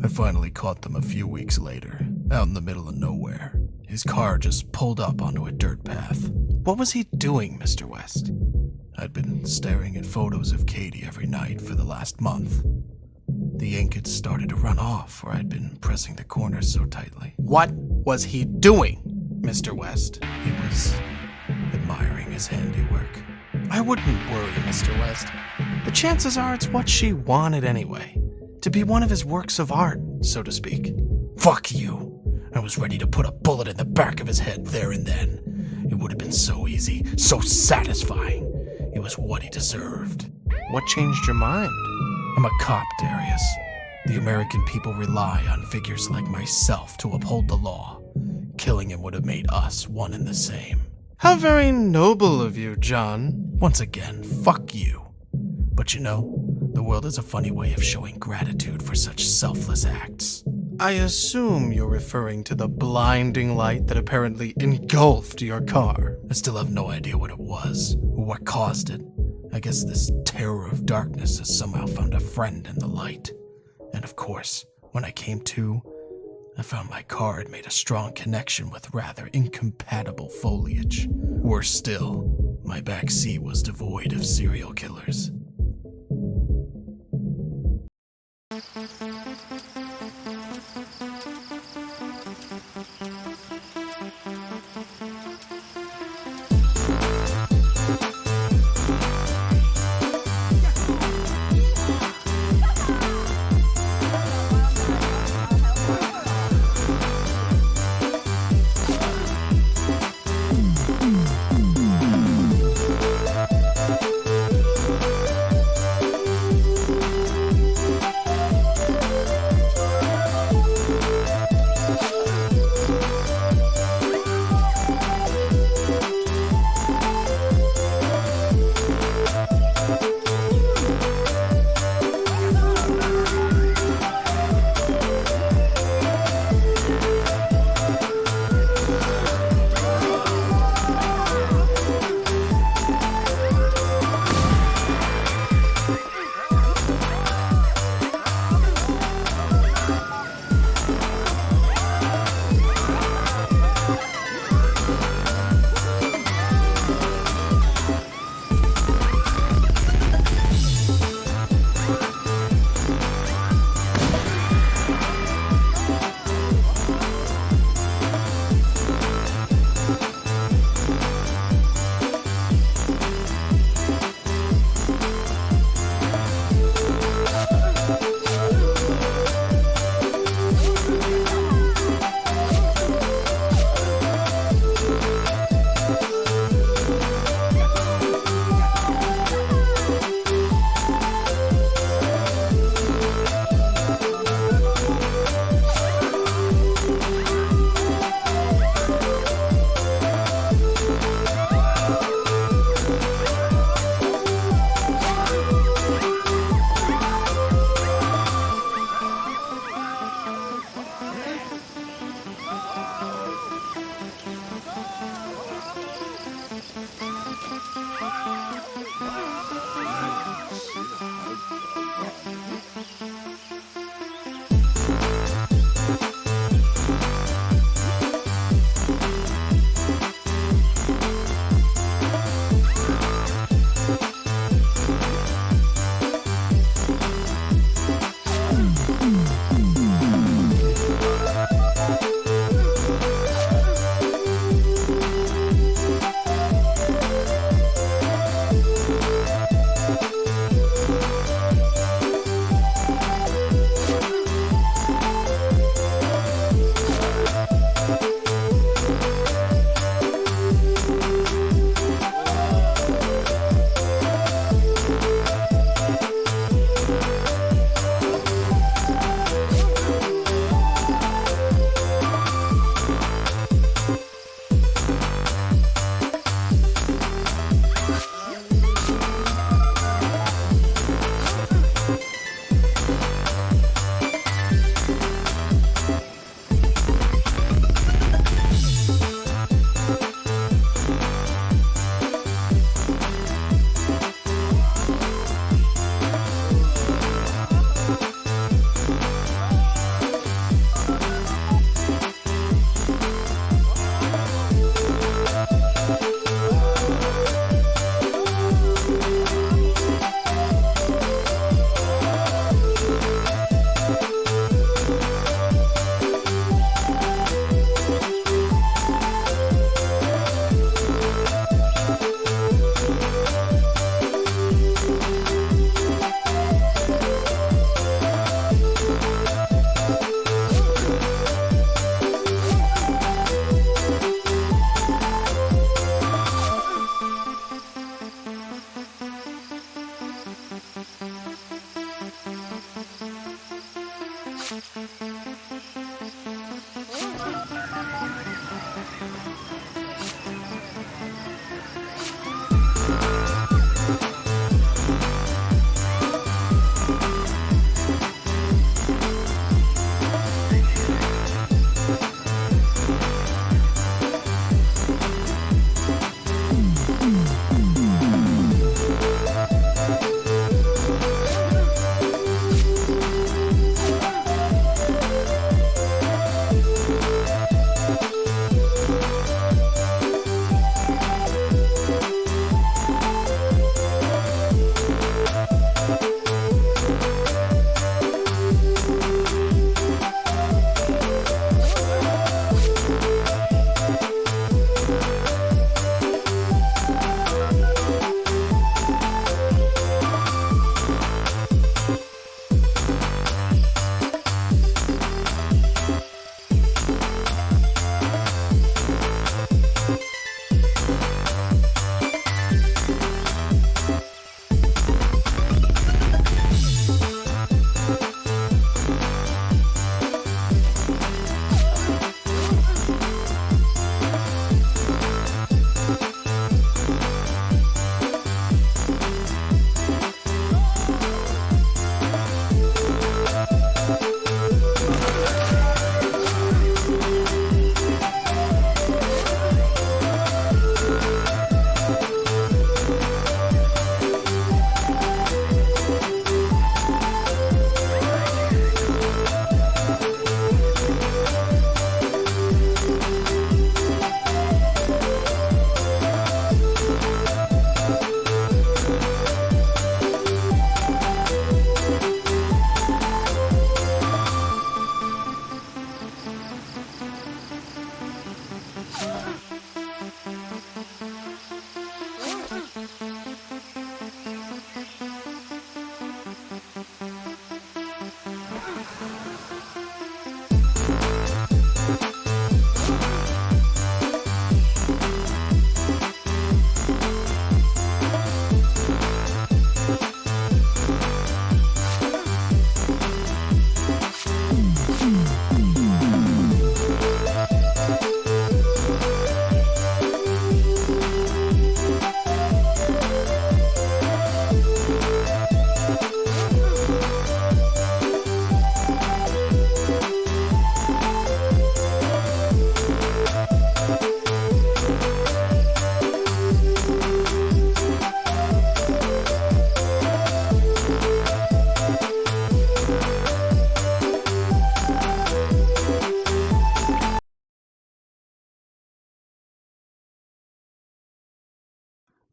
I finally caught them a few weeks later, out in the middle of nowhere. His car just pulled up onto a dirt path. What was he doing, Mr. West? I'd been staring at photos of Katie every night for the last month. The ink had started to run off where I'd been pressing the corners so tightly. What was he doing, Mr. West? He was admiring his handiwork. I wouldn't worry, Mr. West. The chances are it's what she wanted anyway. To be one of his works of art, so to speak. Fuck you! I was ready to put a bullet in the back of his head there and then. It would have been so easy, so satisfying. It was what he deserved. What changed your mind? I'm a cop, Darius. The American people rely on figures like myself to uphold the law. Killing him would have made us one and the same. How very noble of you, John. Once again, fuck you. But you know, the world has a funny way of showing gratitude for such selfless acts. I assume you're referring to the blinding light that apparently engulfed your car. I still have no idea what it was, or what caused it. I guess this terror of darkness has somehow found a friend in the light. And of course, when I came to, I found my car had made a strong connection with rather incompatible foliage. Worse still, my back seat was devoid of serial killers.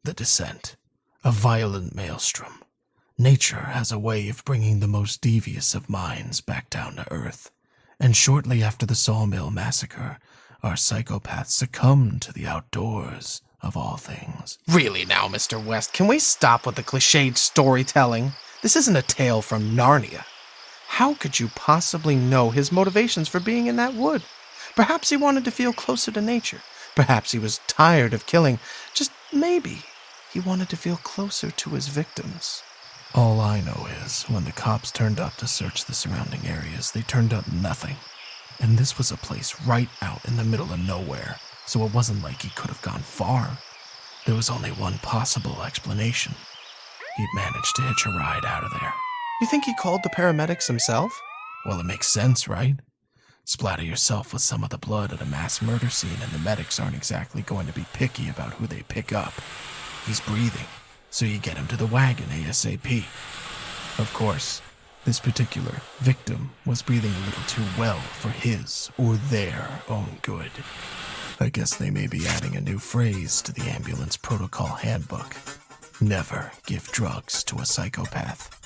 The descent. A violent maelstrom. Nature has a way of bringing the most devious of minds back down to earth. And shortly after the Sawmill Massacre, our psychopath succumbed to the outdoors, of all things. Really now, Mr. West, can we stop with the cliched storytelling? This isn't a tale from Narnia. How could you possibly know his motivations for being in that wood? Perhaps he wanted to feel closer to nature. Perhaps he was tired of killing. Just maybe he wanted to feel closer to his victims. All I know is, when the cops turned up to search the surrounding areas, they turned up nothing. And this was a place right out in the middle of nowhere, so it wasn't like he could have gone far. There was only one possible explanation. He'd managed to hitch a ride out of there. You think he called the paramedics himself? Well, it makes sense, right? Splatter yourself with some of the blood at a mass murder scene and the medics aren't exactly going to be picky about who they pick up. He's breathing, so you get him to the wagon ASAP. Of course, this particular victim was breathing a little too well for his or their own good. I guess they may be adding a new phrase to the ambulance protocol handbook. Never give drugs to a psychopath.